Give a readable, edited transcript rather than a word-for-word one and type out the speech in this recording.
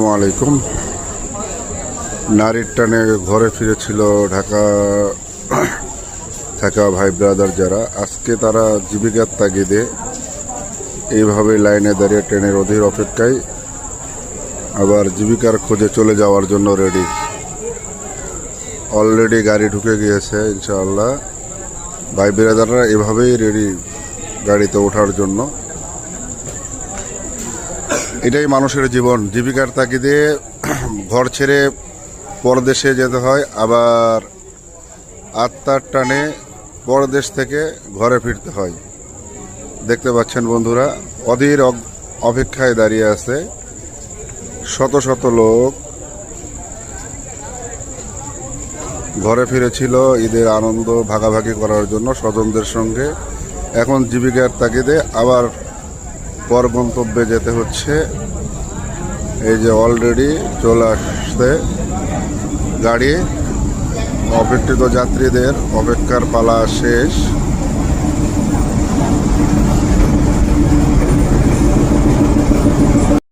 আসসালামু আলাইকুম। নারীর টানে ঘরে ফিরেছিল ঢাকা থাকা ভাই ব্রাদার যারা, আজকে তারা জীবিকার তাগিদে এইভাবে লাইনে দাঁড়িয়ে ট্রেনের অধীর অপেক্ষায় আবার জীবিকার খোঁজে চলে যাওয়ার জন্য রেডি। অলরেডি গাড়ি ঢুকে গিয়েছে ইনশাআল্লাহ। ভাই ব্রাদাররা এভাবেই রেডি গাড়িতে ওঠার জন্য। এটাই মানুষের জীবন, জীবিকার তাগিদে ঘর ছেড়ে পরদেশে যেতে হয়, আবার আত্মার টানে পরদেশ থেকে ঘরে ফিরতে হয়। দেখতে পাচ্ছেন বন্ধুরা, অধীর অপেক্ষায় দাঁড়িয়ে আছে শত শত লোক। ঘরে ফিরেছিল ঈদের আনন্দ ভাগাভাগি করার জন্য স্বজনদের সঙ্গে, এখন জীবিকার তাগিদে আবার পর গন্তব্যে যেতে হচ্ছে। এই যে অলরেডি চলে আসছে গাড়ি, অপেক্ষিত যাত্রীদের অপেক্ষার পালা শেষ।